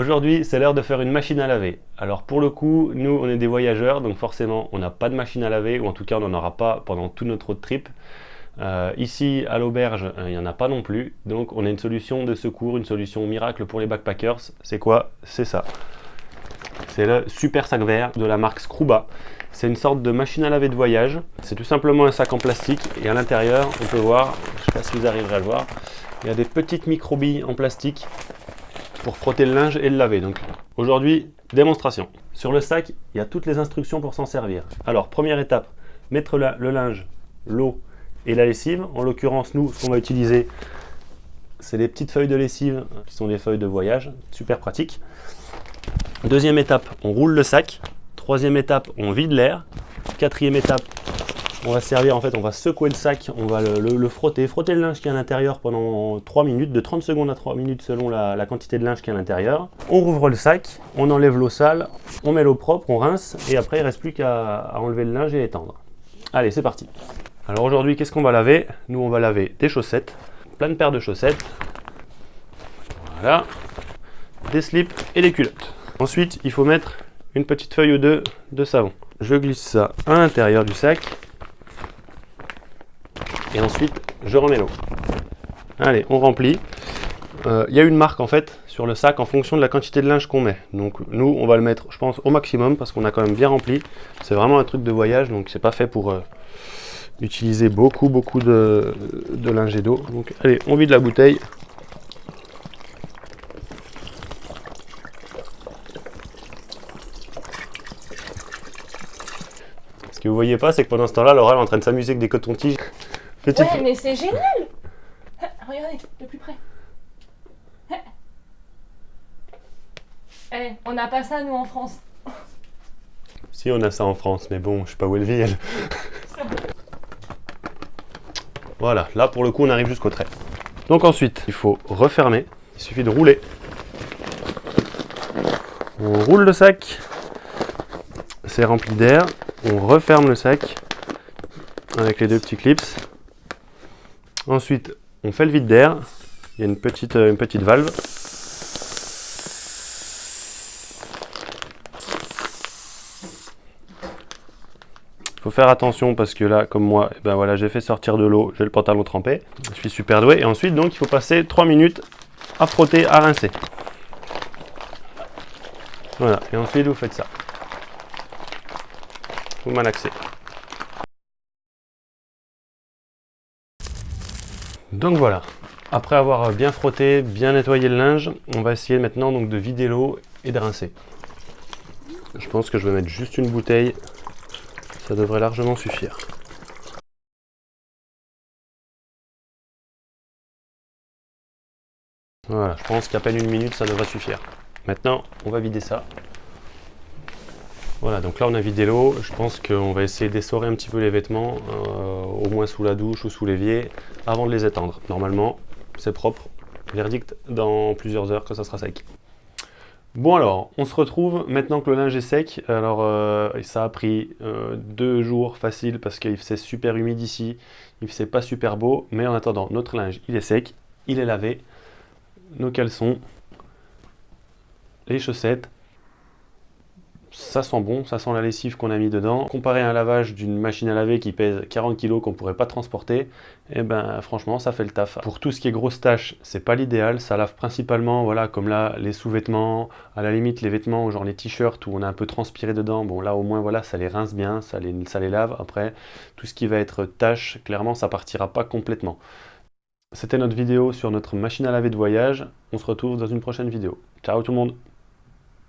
Aujourd'hui, c'est l'heure de faire une machine à laver. Alors pour le coup, nous on est des voyageurs, donc forcément on n'a pas de machine à laver, ou en tout cas on n'en aura pas pendant tout notre road trip. Ici à l'auberge, il n'y en a pas non plus, donc on a une solution de secours, une solution miracle pour les backpackers. C'est quoi? C'est ça. C'est le super sac vert de la marque Scruba. C'est une sorte de machine à laver de voyage. C'est tout simplement un sac en plastique et à l'intérieur, on peut voir, je ne sais pas si vous arriverez à le voir, il y a des petites micro-billes en plastique pour frotter le linge et le laver. Donc aujourd'hui, démonstration. Sur le sac, il y a toutes les instructions pour s'en servir. Alors, première étape, mettre le linge, l'eau et la lessive. En l'occurrence, nous, ce qu'on va utiliser, c'est les petites feuilles de lessive qui sont des feuilles de voyage, super pratique. Deuxième étape, on roule le sac. Troisième étape, on vide l'air. Quatrième étape, on va servir, en fait, on va secouer le sac, on va le frotter le linge qui est à l'intérieur pendant 3 minutes, de 30 secondes à 3 minutes selon la quantité de linge qui est à l'intérieur. On rouvre le sac, on enlève l'eau sale, on met l'eau propre, on rince et après il ne reste plus qu'à enlever le linge et étendre. Allez, c'est parti. Alors aujourd'hui, qu'est-ce qu'on va laver? Nous, on va laver des chaussettes, plein de paires de chaussettes, voilà, des slips et des culottes. Ensuite, il faut mettre une petite feuille ou deux de savon. Je glisse ça à l'intérieur du sac. Et ensuite, je remets l'eau. Allez, on remplit. Il y a une marque en fait sur le sac en fonction de la quantité de linge qu'on met. Donc nous, on va le mettre, je pense, au maximum parce qu'on a quand même bien rempli. C'est vraiment un truc de voyage, donc c'est pas fait pour utiliser beaucoup de linge et d'eau. Donc allez, on vide la bouteille. Ce que vous voyez pas, c'est que pendant ce temps-là, Laura est en train de s'amuser avec des cotons-tiges. Ouais, mais c'est génial! Regardez, de plus près. On n'a pas ça, nous, en France. Si, on a ça en France, mais bon, je sais pas où elle vit, elle. Voilà, là, pour le coup, on arrive jusqu'au trait. Donc ensuite, il faut refermer. Il suffit de rouler. On roule le sac. C'est rempli d'air. On referme le sac avec les deux petits clips. Ensuite, on fait le vide d'air. Il y a une petite valve. Il faut faire attention parce que là, comme moi, ben voilà, j'ai fait sortir de l'eau, j'ai le pantalon trempé. Je suis super doué. Et ensuite, donc, il faut passer 3 minutes à frotter, à rincer. Voilà. Et ensuite, vous faites ça. Vous malaxez. Donc voilà, après avoir bien frotté, bien nettoyé le linge, on va essayer maintenant donc de vider l'eau et de rincer. Je pense que je vais mettre juste une bouteille, ça devrait largement suffire. Voilà, je pense qu'à peine 1 minute, ça devrait suffire. Maintenant, on va vider ça. Voilà, donc là on a vidé l'eau, je pense qu'on va essayer d'essorer un petit peu les vêtements, au moins sous la douche ou sous l'évier, avant de les étendre. Normalement, c'est propre, verdict dans plusieurs heures que ça sera sec. Bon alors, on se retrouve maintenant que le linge est sec. Alors ça a pris 2 jours facile parce qu'il faisait super humide ici, il faisait pas super beau, mais en attendant, notre linge il est sec, il est lavé, nos caleçons, les chaussettes. Ça sent bon, ça sent la lessive qu'on a mis dedans. Comparé à un lavage d'une machine à laver qui pèse 40 kg qu'on ne pourrait pas transporter, et ben franchement ça fait le taf. Pour tout ce qui est grosses tâches, c'est pas l'idéal. Ça lave principalement, voilà, comme là, les sous-vêtements, à la limite les vêtements, genre les t-shirts où on a un peu transpiré dedans. Bon là au moins voilà, ça les rince bien, ça les lave. Après, tout ce qui va être tâches, clairement ça partira pas complètement. C'était notre vidéo sur notre machine à laver de voyage. On se retrouve dans une prochaine vidéo. Ciao tout le monde!